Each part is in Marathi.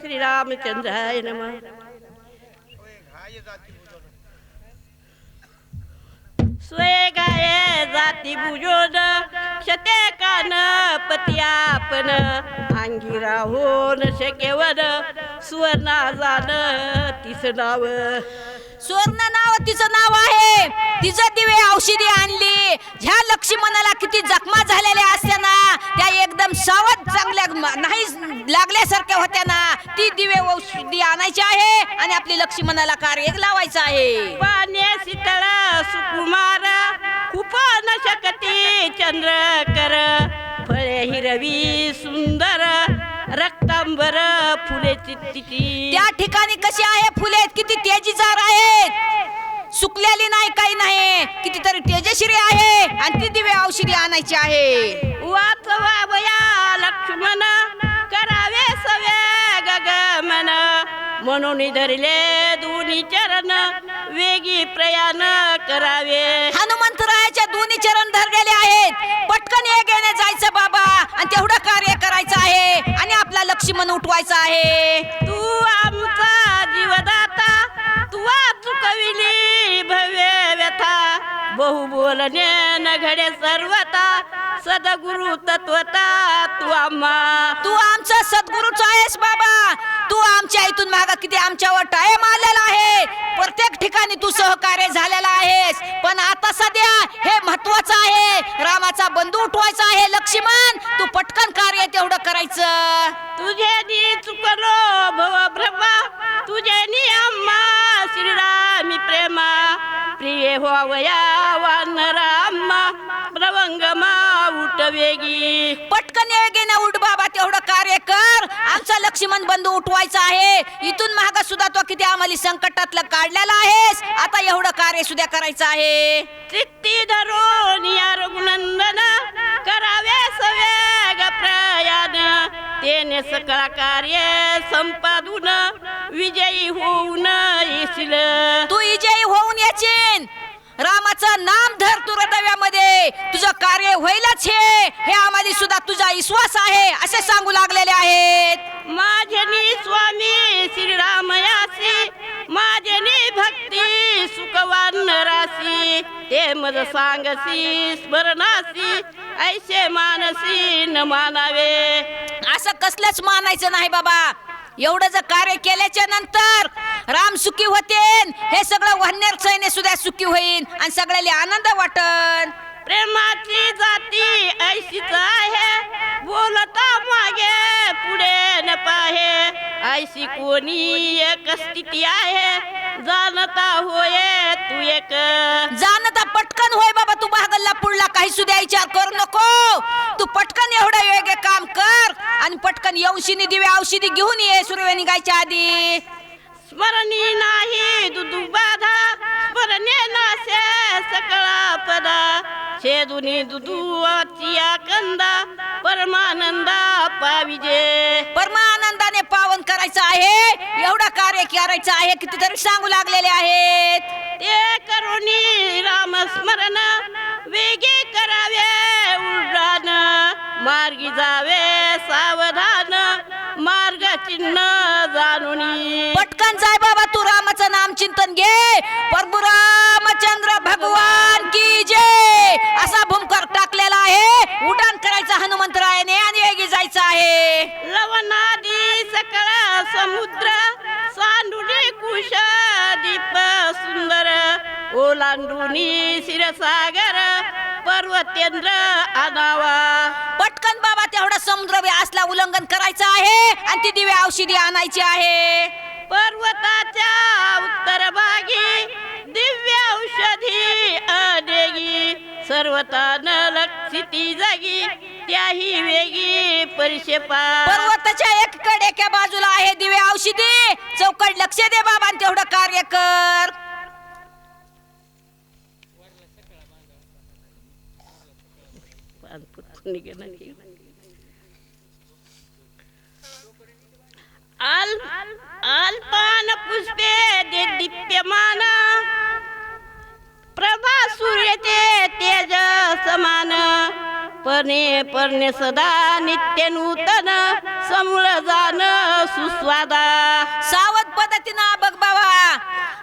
श्रीरामचंद्राय नमः. स्वय गाये जाती बुजोन शते कान पतियापन अंगी राहून शकेवन सुवर्णा जाण तिस नाव. सुवर्ण नाव तिचं नाव आहे. तिचं दिवे औषधी आणली. ह्या लक्ष्मणाला किती जखमा झालेल्या असत्या ना त्या एकदम सावध चांगल्या नाही लागल्यासारख्या होत्या ना. ती दिवे औषधी आणायची आहे आणि आपली लक्ष्मणाला कार्य लावायचं आहे. पाण्या शीतळ सुकुमार खूप न शकती चंद्रकर फळे हिरवी सुंदर रक्तांबर फुले चित्ती. त्या ठिकाणी कशी आहे फुले किती तेजीदार आहेत. सुकलेली नाही काही नाही कितीतरी तेजश्री आहे आणि ती दिवे औषधी आणायची आहे. वाचवा वया लक्ष्मण करावे सवे गगमन म्हणून धरले दोन्ही चरण वेगी प्रयाण करावे. हनुमंतरायाच्या दोन्ही चरण धरलेले आहेत. पटकन हे घेणे जायचं बाबा आणि तेवढं कार्य करायचं आहे आणि आपला लक्ष्मण उठवायचा आहे. तू आमचा जीवदाता तू चुकविली भव्य व्यथा बहु बोलणे न घडे सर्वता सद्गुरु तत्वता तू आम्हा. तू आमचा सद्गुरूच आहेस बाबा. तू आमच्या इथून मागा किती आमच्यावर टाइम आलेला आहे. प्रत्येक ठिकाणी तू सहकार्य झालेला आहेस. पण आता सध्या हे महत्वाचं आहे. रामाचा बंधू उठवायचा आहे. लक्ष्मण तू पटकन कार्य तेवढं करायचं. तुझे चुकलो भव ब्रह्मा तुझे आम्हा श्रीरामी प्रेमा प्रिय व्हावया वानराम्मा प्रवंगमा उठ वेगी. पटकन वेगेने उठ बाबा तेवढं कार्य कर. आमचा लक्ष्मण बंधू उठवायचा आहे. इथून माग सुद्धा तो किती आम्हाला संकटातलं काढलेला आहेस. आता एवढं कार्य सुद्धा करायचं आहे. चित्ती धरून या रघुनंदन करावे सवेग प्रयाण तेने सकळ कार्य संपादून विजयी होऊन येशील. तू विजयी होऊन येशील. रामाचं नाम धर तू हृदयामध्ये तुझं कार्य होईलच हे आम्हाला सुद्धा तुझा विश्वास आहे असे सांगू लागलेले आहेत. माझ्यानी स्वामी श्रीरामयासी माझ्यानी भक्ती सुखवान रासी ते मज सांगसी स्मरणासी ऐसे मानसी न मानावे. असं कसलंच मानायचं नाही बाबा. एवढं जर कार्य केल्याच्या नंतर राम सुखी होते. हे सगळं वन्नेर सैन्य सुद्धा सुखी होईल आणि सगळ्याला आनंद वाटन. प्रेमाची जाती ऐशीच आहे बोलता मागे पुढे न पाहे ऐशी कोणी एक स्थिती आहे जाणता होय तू एक. जाणता पटकन होय बाबा. तू भागलला पुढला काही सुद्धा विचार करू नको. तू पटकन एवढं वेगळे काम कर आणि पटकन औषधी दिवे औषधी घेऊन ये सूर्य निघायच्या आधी. स्मरणी नाही दुदू बाधा स्मरणे नासे सकळा पदा छेदुनी दुदुवाचिया कंदा परमानंदा पाविजे. परमानंदाने पावन करायचं आहे. एवढं कार्य करायचं आहे कितीतरी सांगू लागलेले आहेत. ते करुणी राम स्मरण वेगे करावे उड्डाण मार्गी जावे सावधान मार्ग चिन्ह जाणुनी. पटकन जाय बाबा तू रामाचं नाम चिंतन घे. प्रभू रामचंद्र भगवान की जय असा भूमकर टाकलेला आहे. उड्डाण करायचं हनुमंतरायाने आणि वेगी जायचं आहे. लवणादी सकळ समुद्र सांडुनी कुश दीप सुंदर ओलांडुनी क्षीरसागर पर्वतेंद्र आनावा. पटकन बाबा तेवढा समुद्र असला उल्लंघन करायचं आहे आणि ती दिवे औषधी आणायची आहे. पर्वताच्या उत्तर भागी दिव्य औषधी अडेगी सर्वतान लक्षिती जागी त्याही वेगी परिक्षेपा. पर्वताच्या एकीकडे एका बाजूला आहे दिवे औषधी. चौकड लक्ष दे बाबा आणि तेवढं कार्य कर. अल्पान पुष्पे दे दीप्यमान प्रभा सूर्य ते तेज समान पणे परणे सदा नित्य नूतन समूळ जाण स्वादा. सावध पद्धतीनं बघ बाबा,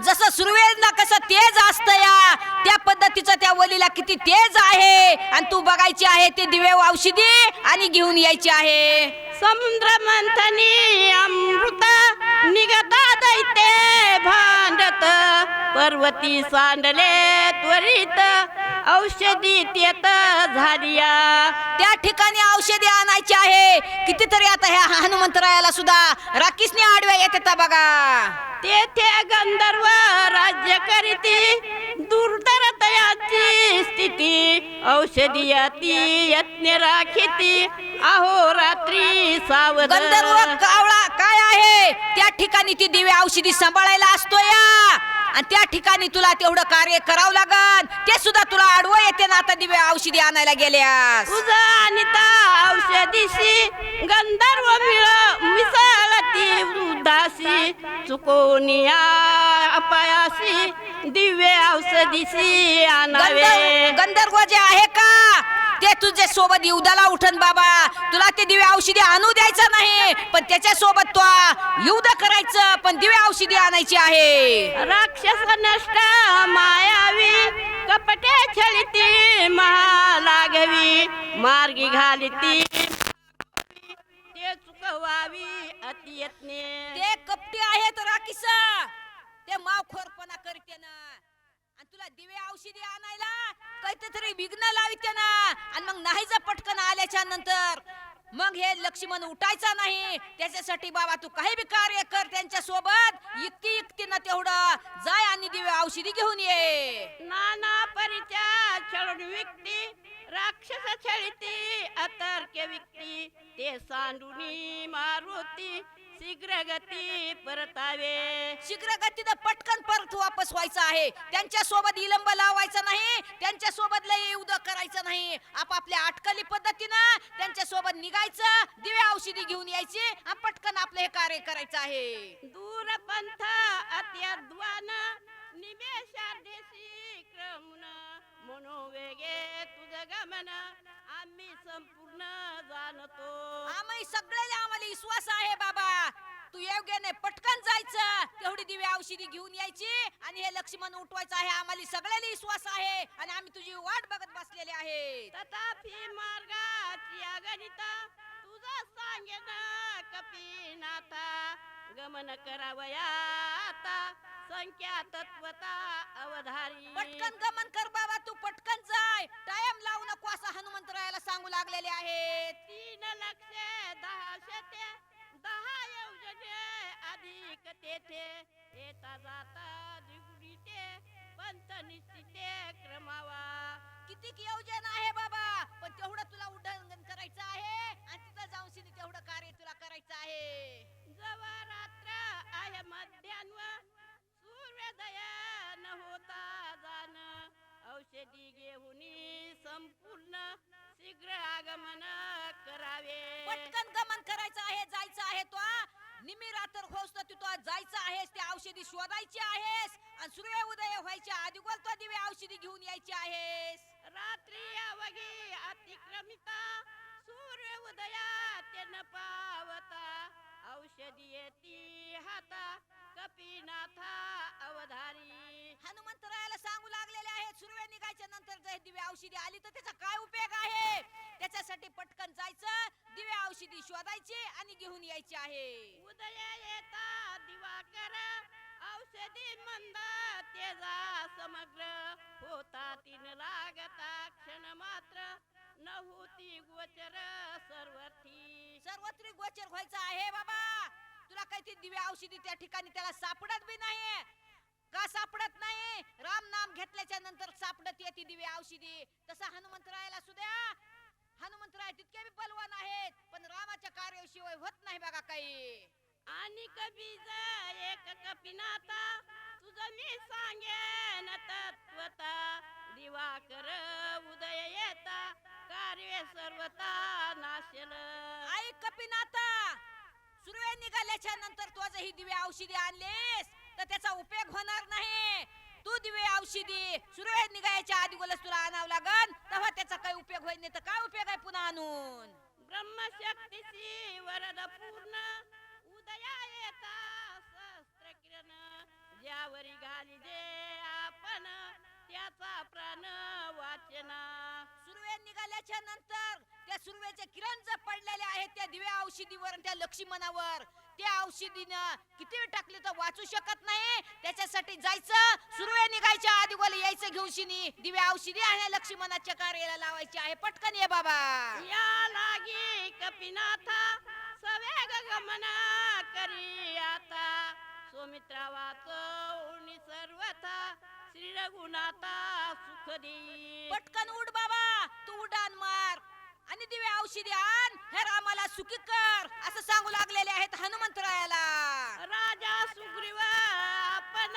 जसं सुरवेला कसं तेज असतं या त्या पद्धतीचं त्या वलीला किती तेज आहे. आणि तू बघायची आहे ते दिवे औषधी आणि घेऊन यायची आहे. समुद्र मंथनी अमृत निघता दैते भांडत, पर्वती सांडले त्वरित औषधी तेत झालिया. त्या ठिकाणी औषधी आणायची आहे. कितीतरी आता ह्या हनुमंतरायाला सुद्धा राखीसने आडव्या येतात बघा. तेथे गंधर्व राज्य करीती, दुर्धर तयाची स्थिती, औषधी अति यत्न राखीती, अहो रात्री सावध. गंधर्व कावळा काय आहे त्या ठिकाणी ती दिवे औषधी सांभाळायला असतो या. आणि त्या ठिकाणी तुला तेवढं कार्य करावं लागन. ते सुद्धा तुला आडवं येते ना आता दिवे औषधी आणायला गेल्यास. तुझा अनिता औषधीशी गंधर्व मिसळती उदासी, चुकोनिया अपयासी दिव्य औषधीशी आणावे. गंधर्व जे आहे का ते तुझ्या सोबत युद्धाला उठन बाबा. तुला ते दिव्य औषधी आणू द्यायचं नाही, पण त्याच्या सोबत तो युद्ध करायचं, पण दिव्य औषधी आणायची आहे. राक्षस नष्ट मायावी, कपटे छळती महालाघवी, मार्गी घालिती ते चुकवावी अति यत्ने. ते कपटी आहेत राखीस, ते मावखोरपणा करते ना. आणि तुला दिवे औषधी आणायला काहीतरी विघ्न लाविते ना. आणि मग नाही जर पटकन आल्याच्या नंतर मग हे लक्ष्मण उठायचा नाही. त्याच्यासाठी बाबा तू काही बी कार्य कर त्यांच्या सोबत युक्तीनं तेवढं जाय आणि दिवे औषधी घेऊन ये. नाना परिचा छळून विकती, राक्षस छळती अतर्क्य विकती, ते सांडुनी मारुती शीघ्र गती परतावे. शीघ्र गतीनं पटकन परत वापस व्हायचं आहे. त्यांच्या सोबत विलंब लावायचा नाही, त्यांच्या सोबत लय युद्ध करायचं नाही. आपापल्या अटकली पद्धतीनं त्यांच्या सोबत निघायचं, दिवे औषधी घेऊन यायची आणि पटकन आपलं हे कार्य करायचं आहे. दूर पंथ अत्यद्वान निमेषार्धेशी क्रमून, मनोवेगे तुझ गमन आम्ही संपूर्ण जाणतो. आम्ही सगळ्याला आम्हाला विश्वास आहे बाबा. तू योग्याने पटकन जायचं, तेवढी दिवे औषधी घेऊन यायची आणि हे लक्ष्मण उठवायचं आहे. आम्हाला सगळ्याला विश्वास आहे आणि आम्ही तुझी वाट बघत बसलेले आहे. तथापि मार्गाची अगणिता तुझं सांगेन कपीनाथा, गमन करावया आता संख्या तत्वता अवधारी. पटकन गमन कर बाबा, तू पटकन जाय, टाइम लावू नको असं हनुमंतरायाला सांगू लागलेले आहेत. 3 लक्ष 10 शते 10 योजने अधिक तेथे, येता जाता द्विगुणिते पंथ निश्चिते क्रमावा. किती योजना आहे बाबा, पण तेवढं तुला उल्लंघन करायचं आहे आणि तिथं जाऊन शिनी तेवढं कार्य तुला करायचं आहे. जवा रात्र आहे मध्यान्व, सूर्योदय न होता जाण, औषधी घेऊनी संपूर्ण शीघ्र आगमन करावे. पटकन गमन करायचं आहे, जायचं आहे. तो निमी रात्र होस तू तो जायचं आहेस, ते औषधी शोधायची आहेस आणि सूर्य उदय व्हायच्या अगोदर तो दिवे औषधी घेऊन यायची आहेस. रात्री अवघी अतिक्रमिता, सूर्य उदया ते न पावता, औषधी येती हाता कपीनाथा अवधारी. हनुमंतरायाला सांगू लागलेले आहेत, सूर्य निघायच्या नंतर जर दिवे औषधी आली तर त्याचा काय उपयोग आहे. त्याच्यासाठी पटकन जायचं, दिवे औषधी शोधायची आणि घेऊन यायची आहे. उदय येता दिवाकर, औषधी मंद तेजा समग्र, होता 3 लागता क्षण मात्र, न होती गोचर सर्वत्री गोचर व्हायचं आहे बाबा. तुला काही ती दिवे औषधी त्या ठिकाणी त्याला सापडत बी नाही. का सापडत नाही? राम नाम घेतल्याच्या नंतर सापडत येते दिवे औषधी. तसा हनुमंतरायाला सुद्धा हनुमंतराय तितके बी बलवान आहेत, पण रामाच्या कार्याशिवाय होत नाही बघा काही. आणि कबीज एक कपिनाथा, तुझं मी सांगेन तत्वता, दिवाकर उदय येता कार्य सर्वता नाशल. आई कपिनाथा, सूर्य निघाल्याच्या नंतर तू ही दिवे औषधी आणलीस तर त्याचा उपयोग होणार नाही. तू दिवे औषधी सूर्य निघायच्या आधी गोलस तुला आणावं लागन, तेव्हा त्याचा काही उपयोग होईल. नाही तर काय उपयोग आहे पुन्हा आणून. ब्रह्मशक्तीची वरद पूर्ण, उदया निघाली जे आपण त्याचा प्राण वाचना. सुर्वे निघाल्याच्या नंतर त्या सुर्वेचे किरण जे पडलेले आहेत त्या दिव्या औषधीवर आणि त्या लक्ष्मणावर, त्या औषधीनं किती वेळ टाकले तर वाचू शकत नाही. त्याच्यासाठी जायचं, सुर्वे निघायच्या आधी गोल यायचं घेऊशिनी दिव्या औषधी आणि लक्ष्मणाच्या कार्याला लावायची आहे. पटकन ये बाबा. या लागी कपिनाथा सवेग गमना करी आता. सुमित्रा वाचवणी सर्वथा श्री रघुनाथा सुख देई. पटकन उड बाबा, तू उडान मार आणि दिव्या औषधी आण, हे रामाला सुखी कर असं सांगू लागलेले आहेत हनुमंतरायाला. राजा सुग्रीव आपण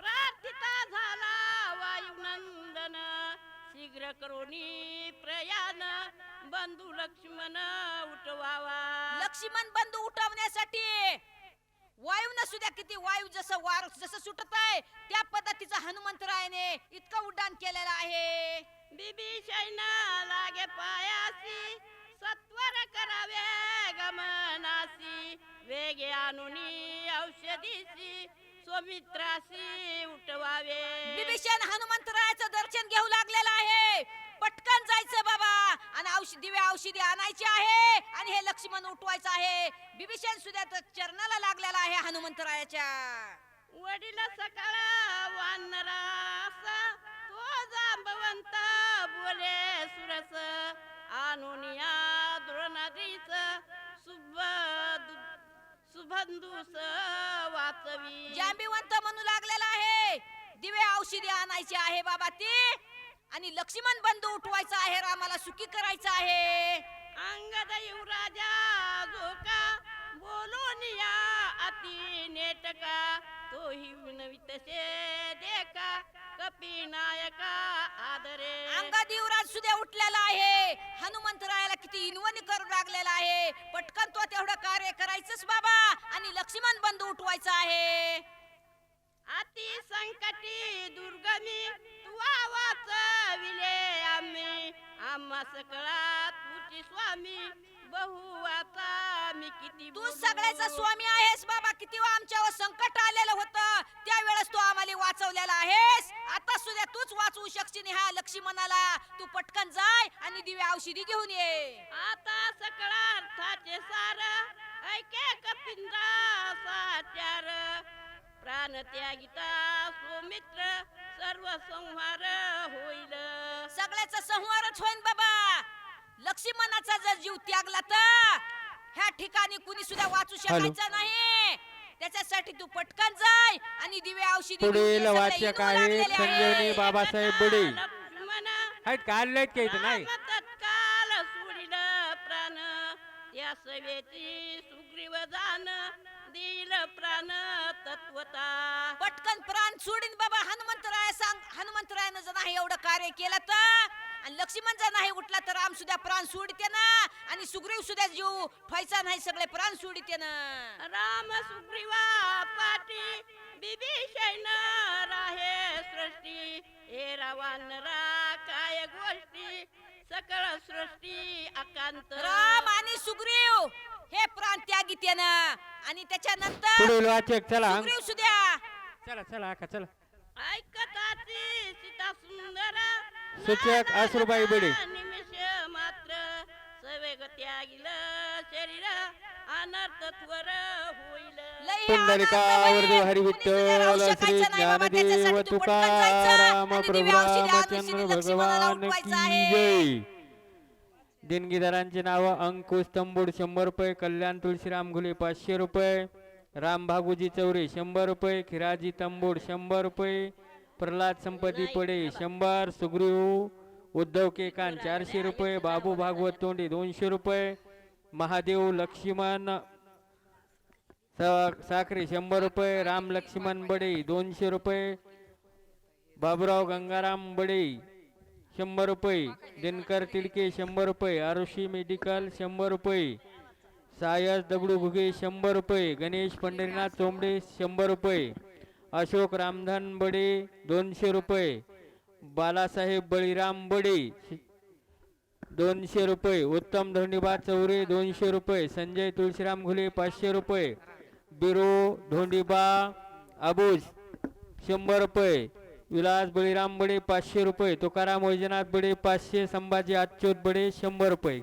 प्रार्थिता झाला वायुनंदन. शीघ्र करोनी प्रयाण बंधू लक्ष्मण उठवावा. लक्ष्मण बंधू उठवण्यासाठी वायून सुद्धा किती वायू जसं वार जसं सुटत आहे त्या पद्धतीचा हनुमंतरायाने इतकं उड्डाण केलेलं आहे. बिभीषण लागे पायासी सत्वर करावे गमनासी. वेगे आणुनी औषधीसी सुमित्रासी उठवावे. विभीषण हनुमंतरायाचं दर्शन घेऊ लागलेलं आहे. पटकन जायचं बाबा आणि दिव्या औषधी आणायची आहे आणि हे लक्ष्मण उठवायचं आहे. विभीषण सुद्धा चरणाला लागलेला आहे हनुमंतरायाच्या. वडील सकाळ वानरास तो जांबवंत बोले सुरस. आणुनिया द्रोणाद्रीच सुबंधूस वाचवी. जांबीवंत म्हणू लागलेला आहे. दिव्या औषधी आणायची आहे बाबा ती आणि लक्ष्मण बंधू उठवायचा आहे, रामाला सुखी करायचं आहे. अंगद युवराजा झोका बोलून या अति नेटका. तोही विनवितसे देखा कपी नायका आदरे. अंगद युवराज सुद्धा उठलेला आहे. हनुमंतरायाला किती इनवणी करू लागलेला आहे. पटकन तो तेवढं कार्य करायचंच बाबा आणि लक्ष्मण बंधू उठवायचा आहे. अति संकटी दुर्गमी तुवा वाचविले आम्ही. आम्हा सकळा तुझी स्वामी बहु आता मी किती. तू सगळ्याचा स्वामी आहेस बाबा. किती वेळा आमच्यावर संकट आलेलं होतं त्यावेळेस तू आम्हाला वाचवलेला आहेस. आता सुद्धा तूच वाचवू शकशील ह्या लक्ष्मणाला. तू पटकन जाय आणि दिव्या औषधी घेऊन ये. आता सकळा अर्थाचे सार ऐके कपिंद्रा साचार. प्राण त्यागिता सुमित्र सर्व संहार होईल. सगळ्याचा संहारच होईल बाबा. लक्ष्मणाचा जर जीव त्यागला तर ह्या ठिकाणी कुणी सुद्धा वाचू शकायचं नाही. त्याच्यासाठी तू पटकन जाय आणि दिव्या औषधी पुढील वाचक आहेत संजीवनी बाबासाहेब बुडे. लक्ष्मण आहेत काढलेत का इथं नाही. तत्काल सोडिल प्राण. या सवेची सुग्रीव जाण देईल प्राण तत्वता. पटकन प्राण सोडीन बाबा. हनुमंतरायानं जर नाही एवढं कार्य केलं तर आणि लक्ष्मण जर नाही उठला तर राम सुद्धा प्राण सोडते ना आणि सुग्रीव सुद्धा जीव ठेवायचा नाही, सगळे प्राण सोडते ना. राम सुग्रीवा पाटी बिभीषण राहे सृष्टी. हे रावणरा काय गोष्टी सकळ सृष्टी अकांत. राम आणि सुग्रीव हे प्राण त्यागी ना आणि त्याच्यानंतर पुढील वाचक चला. सुग्रीव सुद्धा चला चला आका चला. ऐकताची सीता सुंदर सूचक आसुरबाई बुडे. निमिष मात्र सवेग त्यागिल शरीर अनर्थ त्वर होईल. लई पुंडलिकावरदेव हरी कुणी सुद्धा राहू विठ्ठल शकायचं श्री नाही बाबा. ज्ञानदेव त्याच्यासाठी तू पटकन तुकाराम जायचं आणि प्रभू दिव्या औषधी आणून रामचंद्र श्री लक्ष्मणाला भगवान उठवायचं की आहे. जय. देणगीदारांचे नाव अंकुश तंबूड 100 रुपये, कल्याण तुळशीराम घुले 500 रुपये, राम भागुजी चौरे 100 रुपये, खिराजी तंबूड 100 रुपये, प्रल्हाद संपती पडे 100, सुग्रीव उद्धव केकान 400 रुपये, बाबू भागवत तोंडे 200 रुपये, महादेव लक्ष्मण साखरे 100 रुपये, राम लक्ष्मण बडे 200 रुपये, बाबुराव गंगाराम बडे 100 रुपये, दिनकर तिडके 100 रुपये, आरुषी मेडिकल 100 रुपये, सायस दगडू घुगे 100 रुपये, गणेश पंढरीनाथ चोंबडे 100 रुपये, अशोक रामधन बडे 200 रुपये, बालासाहेब बळीराम बडे 200 रुपये, उत्तम धोंडीबा चौरे 200 रुपये, संजय तुळशीराम घुले 500 रुपये, बिरो धोंडीबा अबूज 100 रुपये. विलास बळीराम बडे 500 रुपये. तुकाराम वैजनाथ बडे 500. संभाजी अच्युत बडे 100 रुपये.